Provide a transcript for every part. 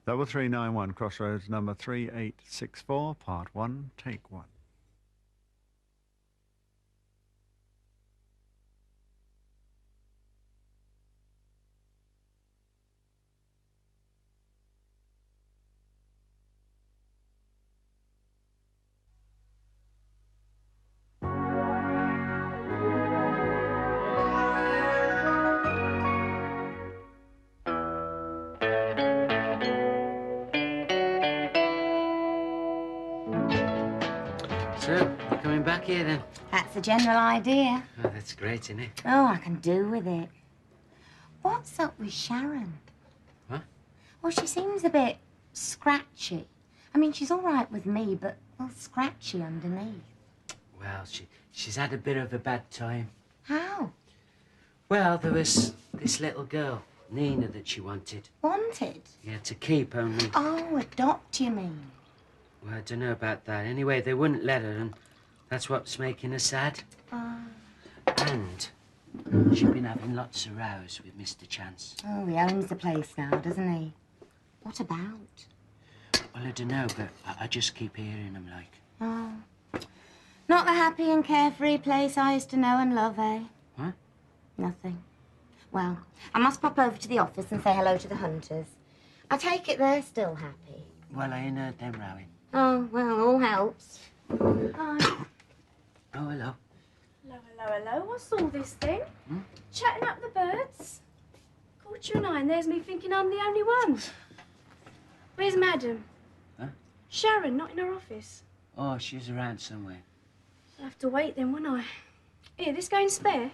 3391 Crossroads number 3864, part 1, take 1. So, you're coming back here then? That's the general idea. Oh, that's great, isn't it? Oh, I can do with it. What's up with Sharon? What? Well, she seems a bit scratchy. I mean, she's all right with me, but, well, scratchy underneath. Well, she's had a bit of a bad time. How? Well, there was this little girl, Nina, that she wanted. Wanted? Yeah, to keep only... Oh, adopt, you mean? Well, I don't know about that. Anyway, they wouldn't let her, and that's what's making her sad. And she's been having lots of rows with Mr. Chance. Oh, he owns the place now, doesn't he? What about? Well, I don't know, but I just keep hearing them, like. Oh. Not the happy and carefree place I used to know and love, eh? What? Nothing. Well, I must pop over to the office and say hello to the Hunters. I take it they're still happy. Well, I ain't heard them rowing. Oh, well, all helps. Hi. Oh, hello. Hello, hello, hello. What's all this then? Chatting up the birds? 9:15, there's me thinking I'm the only one. Where's Madam? Huh? Sharon, not in her office. Oh, she's around somewhere. I'll have to wait then, won't I? Here, this going spare?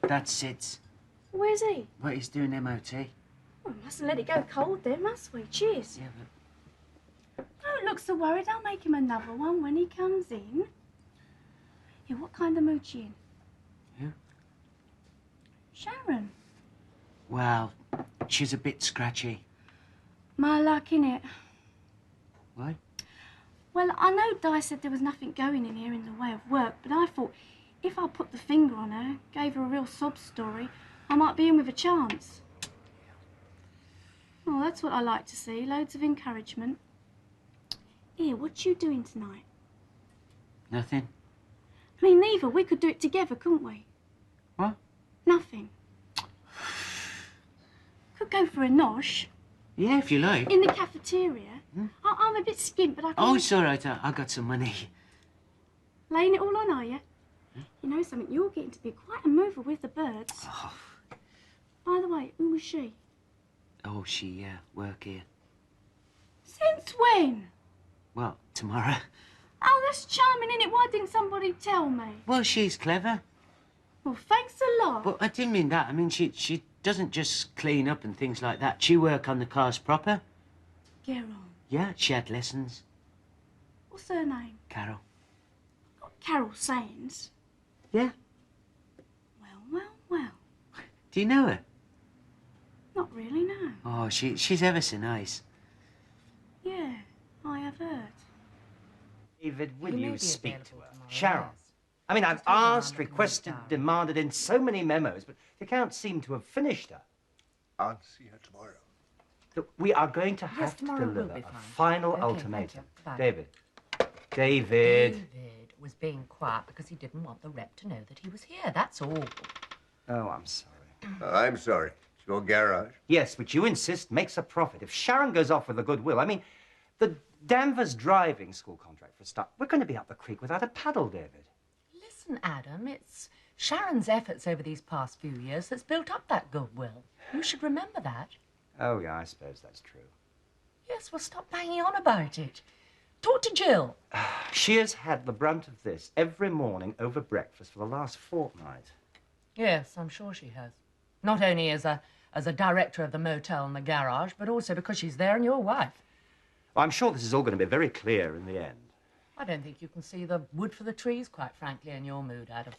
That's Sid's. Where's he? Well, he's doing MOT. Well, mustn't let it go cold then, must we? Cheers. Yeah, but... Don't look so worried. I'll make him another one when he comes in. Yeah, what kind of mood she in? Who? Sharon. Well, she's a bit scratchy. My luck, innit? What? Well, I know Di said there was nothing going in here in the way of work, but I thought if I put the finger on her, gave her a real sob story, I might be in with a chance. Oh, that's what I like to see. Loads of encouragement. Here, what you doing tonight? Nothing. I mean, neither. We could do it together, couldn't we? What? Nothing. Could go for a nosh. Yeah, if you like. In the cafeteria. I'm a bit skint, but I can... Oh, it's all right. I got some money. Laying it all on, are you? You know something? You're getting to be quite a mover with the birds. Oh, By the way, who was she? oh she work here. Since when? Well, tomorrow. Oh, that's charming, innit? Why didn't somebody tell me? Well, she's clever. Well, thanks a lot. But I didn't mean that. I mean, she doesn't just clean up and things like that. She work on the cars proper. Get on. Yeah, she had lessons. What's her name? Carol. Not Carol Sands. Yeah. Well. Do you know her? Not really, no. Oh, she's ever so nice. Yeah, I have heard. David, will You may you be speak available to her? tomorrow, Sharon. yes. I mean, I've Just hold on, asked, I'm looking requested, down. demanded in so many memos, but the account seemed to have finished her. I'll see her tomorrow. Look, we are going to Yes, have to tomorrow will deliver be a fine. final Okay, thank ultimatum. you. Bye. David. David. David was being quiet because he didn't want the rep to know that he was here, that's all. Oh, I'm sorry. I'm sorry. It's your garage. Yes, but you insist makes a profit. If Sharon goes off with a goodwill, I mean, the Danvers driving school contract for a start, we're going to be up the creek without a paddle, David. Listen, Adam, it's Sharon's efforts over these past few years that's built up that goodwill. You should remember that. Oh, yeah, I suppose that's true. Yes, well, stop banging on about it. Talk to Jill. She has had the brunt of this every morning over breakfast for the last fortnight. Yes, I'm sure she has. Not only as a director of the motel and the garage, but also because she's there and your wife. Well, I'm sure this is all going to be very clear in the end. I don't think you can see the wood for the trees, quite frankly, in your mood, Adam.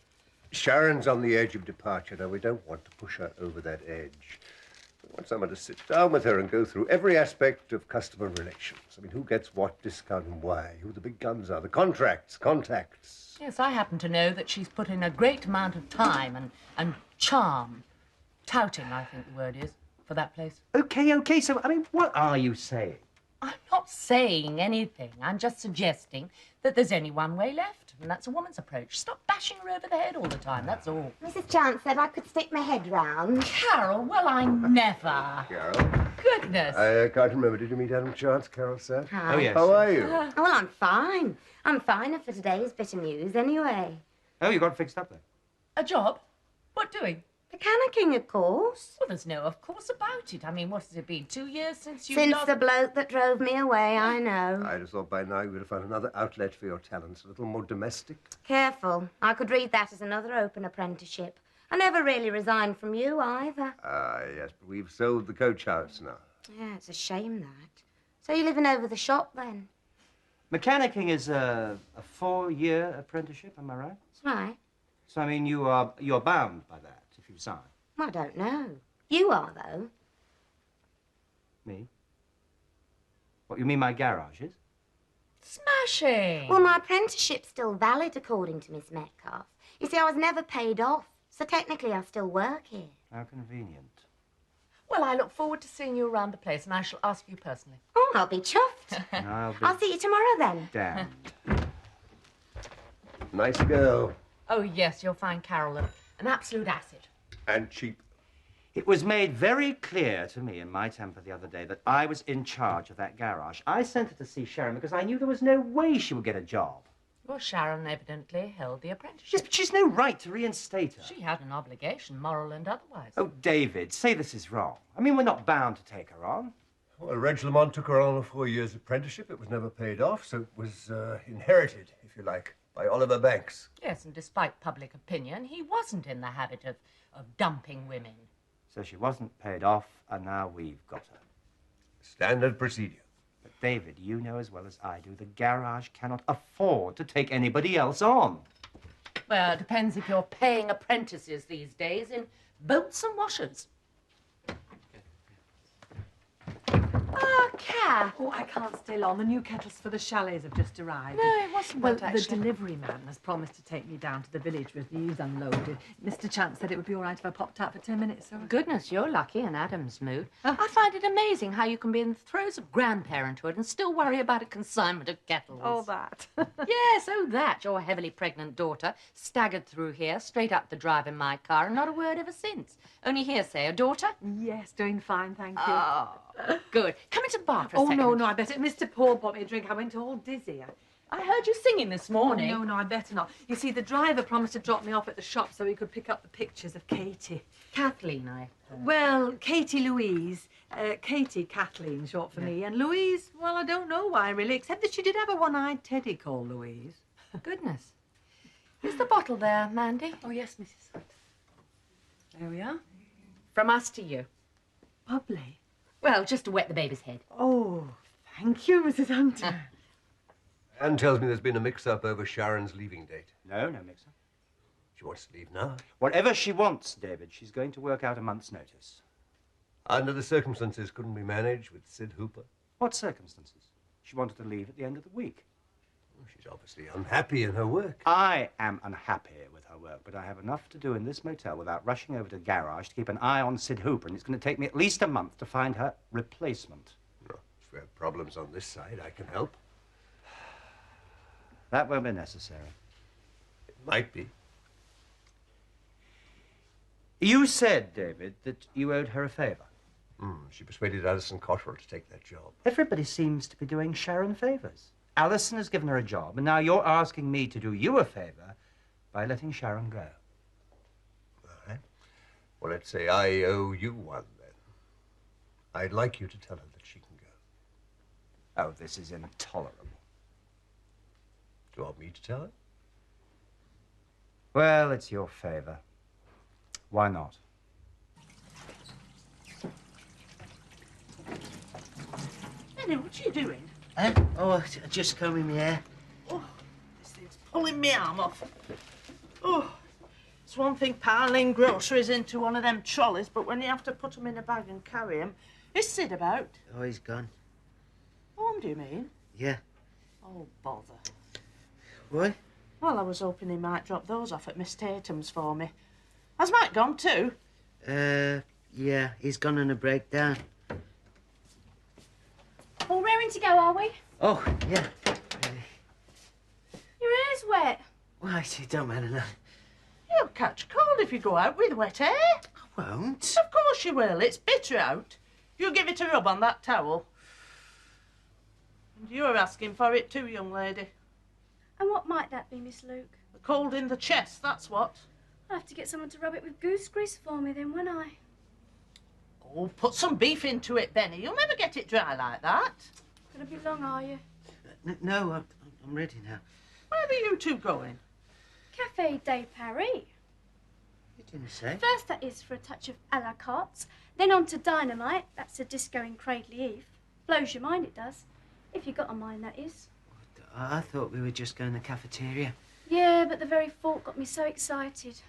Sharon's on the edge of departure. Now, we don't want to push her over that edge. We want someone to sit down with her and go through every aspect of customer relations. I mean, who gets what discount and why, who the big guns are, the contracts, contacts. Yes, I happen to know that she's put in a great amount of time and charm. Touting, I think the word is. for that place. Okay, so, I mean, what are you saying? I'm not saying anything. I'm just suggesting that there's only one way left, and that's a woman's approach. Stop bashing her over the head all the time, that's all. Mrs. Chance said I could stick my head round. Carol, well, I never. Carol? Goodness. I can't remember. Did you meet Adam Chance, Carol said? Hi. Oh, yes. How are you? Oh, well, I'm fine. I'm finer for today's bit of news anyway. Oh, you got fixed up then? A job? What doing? Mechanicking, of course. Well, there's no of course about it. I mean, what has it been, 2 years since you Since last... the bloke that drove me away, I know. I just thought by now you would have found another outlet for your talents, a little more domestic. Careful. I could read that as another open apprenticeship. I never really resigned from you either. Ah, yes, but we've sold the coach house now. Yeah, it's a shame that. So you're living over the shop then? Mechanicking is a 4-year apprenticeship, am I right? That's right. So, I mean, you're bound by that if you sign. I don't know. You are, though. Me? What, you mean my garage is? Smashing! Well, my apprenticeship's still valid, according to Miss Metcalf. You see, I was never paid off, so technically I still work here. How convenient. Well, I look forward to seeing you around the place, and I shall ask you personally. Oh, I'll be chuffed. I'll be I'll see you tomorrow, then. damned. Nice girl. Oh, yes, you'll find Carol an absolute acid. And cheap. It was made very clear to me in my temper the other day that I was in charge of that garage. I sent her to see Sharon because I knew there was no way she would get a job. Well, Sharon evidently held the apprenticeship. Yes, but she's no right to reinstate her. She had an obligation, moral and otherwise. Oh, David, say this is wrong. I mean, we're not bound to take her on. Well, Reg Lamont took her on a 4 years apprenticeship. It was never paid off, so it was inherited, if you like, by Oliver Banks. Yes, and despite public opinion, he wasn't in the habit of dumping women. So she wasn't paid off, and now we've got her. Standard procedure. But, David, you know as well as I do, the garage cannot afford to take anybody else on. Well, it depends if you're paying apprentices these days in bolts and washers. Ah, Cat. Oh, I can't stay long. The new kettles for the chalets have just arrived. No, it wasn't Well, that, the actually. delivery man has promised to take me down to the village with news unloaded. Mr. Chance said it would be all right if I popped out for 10 minutes, so... Goodness, you're lucky in Adam's mood. I find it amazing how you can be in the throes of grandparenthood and still worry about a consignment of kettles. Oh, that. Yes, oh, that. Your heavily pregnant daughter staggered through here, straight up the drive in my car, and not a word ever since. Only hearsay. A daughter? Yes, doing fine, thank you. Oh, good. Come into the bar for a Oh, second. no, I better... Mr. Paul bought me a drink. I went all dizzy. I heard you singing this morning. Oh, no, I better not. You see, the driver promised to drop me off at the shop so he could pick up the pictures of Katie. Kathleen, I heard. Well, Katie Louise. Katie, Kathleen, short for me. And Louise, well, I don't know why, really, except that she did have a one-eyed teddy called Louise. Goodness. Is the bottle there, Mandy? Oh, yes, Mrs. Hunt. There we are. From us to you. Bubbly. Well, just to wet the baby's head. Oh, thank you, Mrs. Hunter. Anne tells me there's been a mix-up over Sharon's leaving date. No mix-up. She wants to leave now. Whatever she wants, David, she's going to work out a month's notice. Under the circumstances, couldn't we manage with Sid Hooper? What circumstances? She wanted to leave at the end of the week. Well, she's obviously unhappy in her work. I am unhappy with her work, but I have enough to do in this motel without rushing over to the garage to keep an eye on Sid Hooper, and it's going to take me at least a month to find her replacement. No, if we have problems on this side, I can help. That won't be necessary. It might be. You said, David, that you owed her a favour. She persuaded Alison Cotterill to take that job. Everybody seems to be doing Sharon favours. Alison has given her a job, and now you're asking me to do you a favour by letting Sharon go. All right. Well, let's say I owe you one, then. I'd like you to tell her that she can go. Oh, this is intolerable. Do you want me to tell her? Well, it's your favour. Why not? Annie, what are you doing? Eh? Oh, just combing my hair. Oh, this thing's pulling my arm off. Oh, it's one thing piling groceries into one of them trolleys, but when you have to put them in a bag and carry them, is Sid about? Oh, he's gone. Home, do you mean? Yeah. Oh, bother. Why? Well, I was hoping he might drop those off at Miss Tatum's for me. Has Mike gone too? Yeah, he's gone on a breakdown. All raring to go, are we? Oh, yeah. Your hair's wet. Well, it don't matter now. You'll catch cold if you go out with wet hair. I won't. Of course you will. It's bitter out. You give it a rub on that towel. And you're asking for it too, young lady. And what might that be, Miss Luke? A cold in the chest, that's what. I'll have to get someone to rub it with goose grease for me then, won't I? Oh, put some beef into it, Benny. You'll never get it dry like that. Gonna be long, are you? No, I'm ready now. Where are you two going? Café de Paris. You didn't say. First, that is for a touch of a la carte. Then on to Dynamite. That's a disco in Cradley Eve. Blows your mind, it does. If you got a mind, that is. I thought we were just going to the cafeteria. Yeah, but the very thought got me so excited.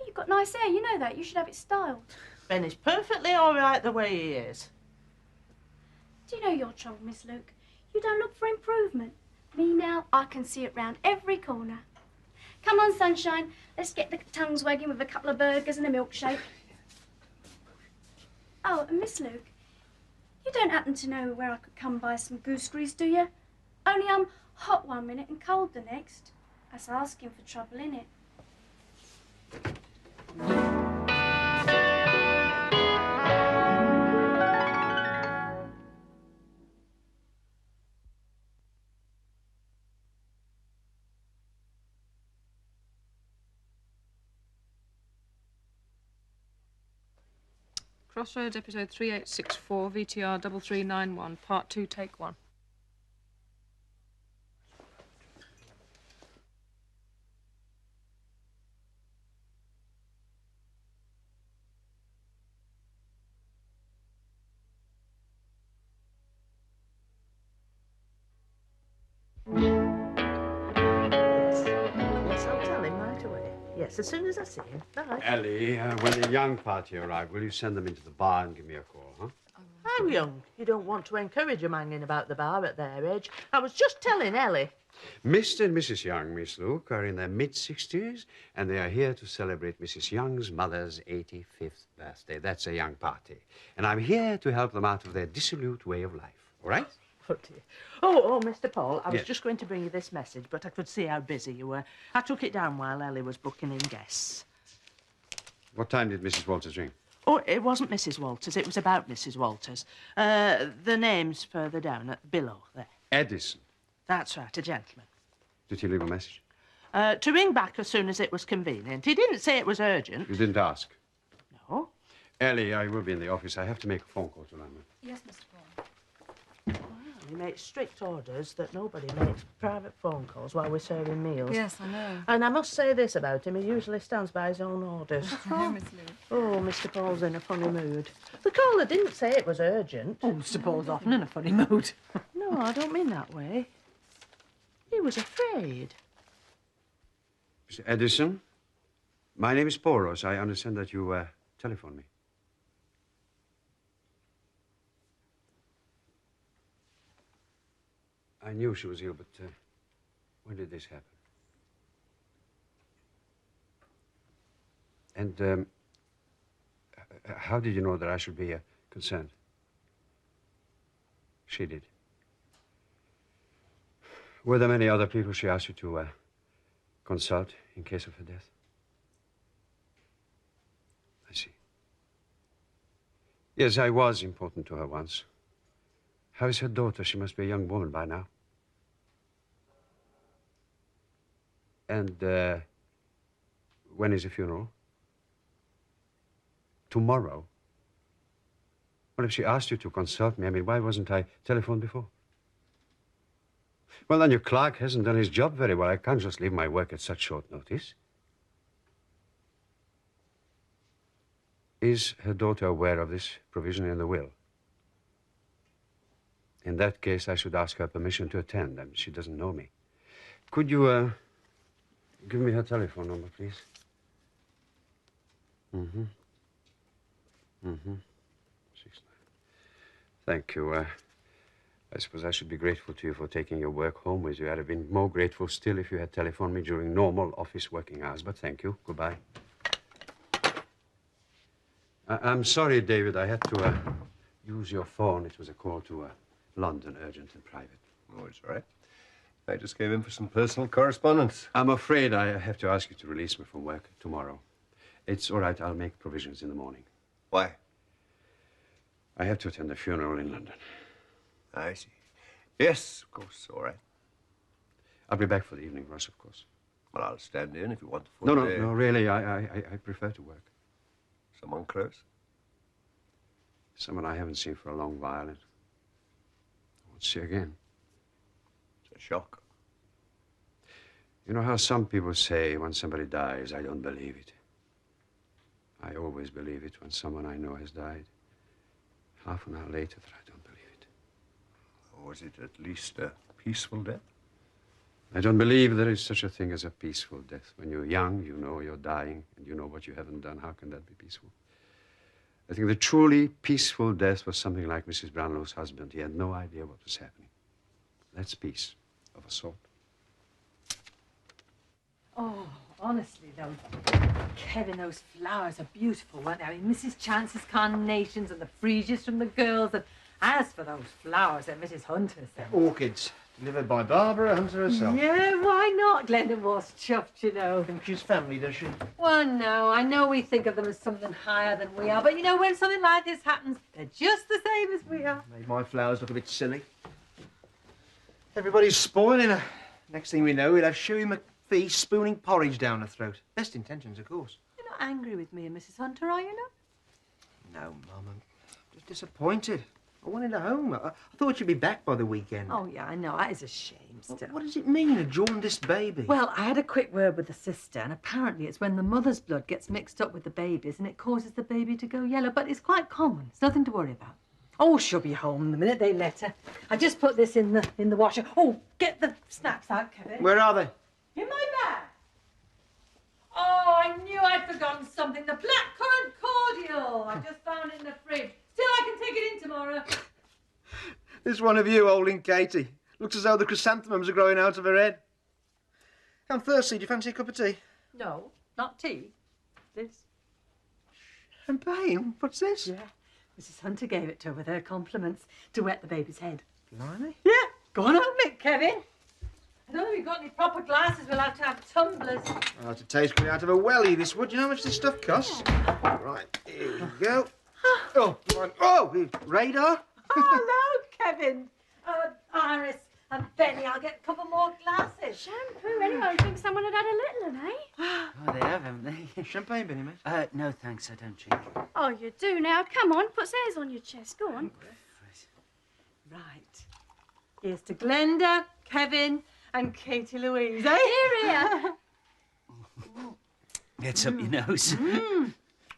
You've got nice hair, you know that. You should have it styled. Benny's perfectly all right the way he is. Do you know your trouble, Miss Luke? You don't look for improvement. Me now, I can see it round every corner. Come on, sunshine. Let's get the tongues wagging with a couple of burgers and a milkshake. Oh, and Miss Luke, you don't happen to know where I could come by some goose grease, do you? Only I'm hot one minute and cold the next. That's asking for trouble, innit? Crossroads, episode 3864, VTR 3391, part 2, take 1. Yes, I'll tell him right away. Yes, as soon as I see him. Bye. Ellie, when the young party arrive, will you send them into the bar and give me a call, huh? How young? You don't want to encourage them hanging about the bar at their age. I was just telling Ellie. Mr. and Mrs. Young, Miss Luke, are in their mid-60s, and they are here to celebrate Mrs. Young's mother's 85th birthday. That's a young party. And I'm here to help them out of their dissolute way of life, all right? Oh, dear. Oh, Mr. Paul, I was Yes. just going to bring you this message, but I could see how busy you were. I took it down while Ellie was booking in guests. What time did Mrs. Walters ring? Oh, it wasn't Mrs. Walters. It was about Mrs. Walters. The name's further down, below there. Edison. That's right, a gentleman. Did he leave a message? To ring back as soon as it was convenient. He didn't say it was urgent. You didn't ask? No. Ellie, I will be in the office. I have to make a phone call to London. Yes, Mr. Paul. Well, he makes strict orders that nobody makes private phone calls while we're serving meals. Yes, I know. And I must say this about him, he usually stands by his own orders. Oh, Miss Luke. Oh, Mr. Paul's in a funny mood. The caller didn't say it was urgent. Oh, Mr. Paul's often in a funny mood. No, I don't mean that way. He was afraid. Mr. Edison, my name is Poros. I understand that you telephoned me. I knew she was ill, but when did this happen? And how did you know that I should be concerned? She did. Were there many other people she asked you to consult in case of her death? I see. Yes, I was important to her once. How is her daughter? She must be a young woman by now. And when is the funeral? Tomorrow? Well, if she asked you to consult me, I mean, why wasn't I telephoned before? Well, then your clerk hasn't done his job very well. I can't just leave my work at such short notice. Is her daughter aware of this provision in the will? In that case, I should ask her permission to attend. I mean, she doesn't know me. Could you give me her telephone number, please? Mm-hmm. 69. Thank you. I suppose I should be grateful to you for taking your work home with you. I'd have been more grateful still if you had telephoned me during normal office working hours. But thank you. Goodbye. I'm sorry, David. I had to use your phone. It was a call to London, urgent and private. Oh, it's all right. I just came in for some personal correspondence. I'm afraid I have to ask you to release me from work tomorrow. It's all right. I'll make provisions in the morning. Why? I have to attend a funeral in London. I see. Yes, of course. All right. I'll be back for the evening rush, of course. Well, I'll stand in if you want to. No, really. I prefer to work. Someone close? Someone I haven't seen for a long while and I won't see again. It's a shock. You know how some people say when somebody dies, I don't believe it. I always believe it when someone I know has died. Half an hour later, I don't believe it. Was it at least a peaceful death? I don't believe there is such a thing as a peaceful death. When you're young, you know you're dying, and you know what you haven't done. How can that be peaceful? I think the truly peaceful death was something like Mrs. Brownlow's husband. He had no idea what was happening. That's peace, of a sort. Oh, honestly, though, Kevin, those flowers are beautiful, weren't they? I mean, Mrs. Chance's carnations and the freesias from the girls. And as for those flowers that Mrs. Hunter sent. Orchids. Delivered by Barbara Hunter herself. Yeah, why not? Glenda was chuffed, you know. Think she's family, does she? Well, no, I know we think of them as something higher than we are, but you know, when something like this happens, they're just the same as we are. Made my flowers look a bit silly. Everybody's spoiling her. Next thing we know, we'll have Shuey McPhee spooning porridge down her throat. Best intentions, of course. You're not angry with me and Mrs. Hunter, are you, no? No, Mum, I'm just disappointed. I wanted her home. I thought she'd be back by the weekend. Oh, yeah, I know. That is a shame, still. What does it mean, a jaundiced baby? Well, I had a quick word with the sister, and apparently it's when the mother's blood gets mixed up with the baby's and it causes the baby to go yellow, but it's quite common. It's nothing to worry about. Oh, she'll be home the minute they let her. I just put this in the washer. Oh, get the snacks out, Kevin. Where are they? In my bag. Oh, I knew I'd forgotten something. The blackcurrant cordial. I just found it in the fridge. Still, I can take it in tomorrow. This one of you holding Katie. Looks as though the chrysanthemums are growing out of her head. I'm thirsty. Do you fancy a cup of tea? No, not tea. This. Champagne? What's this? Yeah. Mrs. Hunter gave it to her with her compliments to wet the baby's head. Blimey. Yeah. Go on, open it, Kevin. I don't know if you've got any proper glasses. We'll have to have tumblers. Oh, to taste coming out of a welly, this would. You know how much this stuff costs? Yeah. Right, here you go. Oh, radar. Hello, Kevin. Iris and Benny, I'll get a couple more glasses. Shampoo, anyway. I think someone had had a little one, eh? Oh, they have, haven't they? Champagne, Benny, mate? No, thanks. I don't drink. Oh, you do now. Come on, put hairs on your chest. Go on. Right. Here's to Glenda, Kevin, and Katie Louise, eh? Here. Gets up your nose.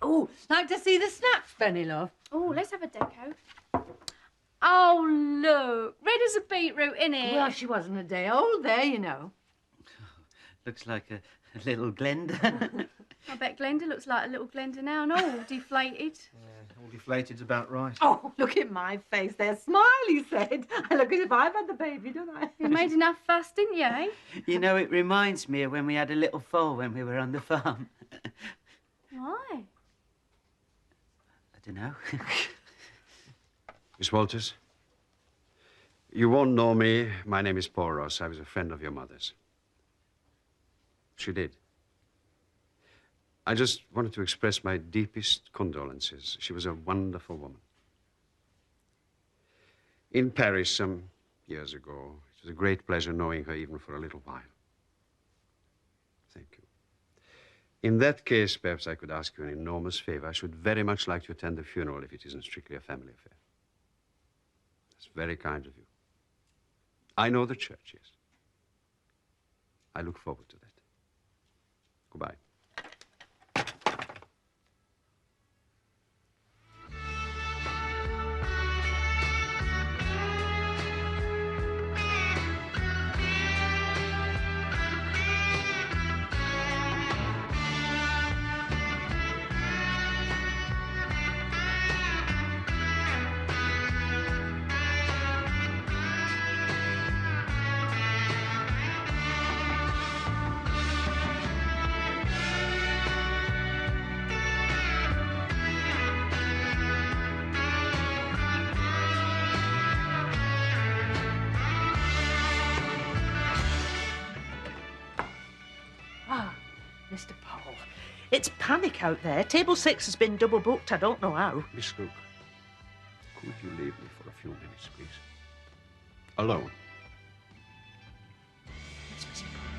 Oh, like to see the snaps, Benny, love? Oh, let's have a deco. Oh, look. Red as a beetroot, innit? Well, she wasn't a day old there, you know. Looks like a little Glenda. I bet Glenda looks like a little Glenda now and all deflated. Yeah, all deflated's about right. Oh, look at my face there. Smile, he said. I look as if I've had the baby, don't I? You made enough fuss, didn't you, eh? You know, it reminds me of when we had a little foal when we were on the farm. Why? I don't know. Miss Walters, you won't know me. My name is Paul Ross. I was a friend of your mother's. She did. I just wanted to express my deepest condolences. She was a wonderful woman. In Paris some years ago, it was a great pleasure knowing her even for a little while. Thank you. In that case, perhaps I could ask you an enormous favor. I should very much like to attend the funeral if it isn't strictly a family affair. That's very kind of you. I know the church, yes. I look forward to that. Goodbye. It's panic out there. Table 6 has been double booked. I don't know how. Miss Luke, could you leave me for a few minutes, please? Alone. Yes, Mr. Crossroads.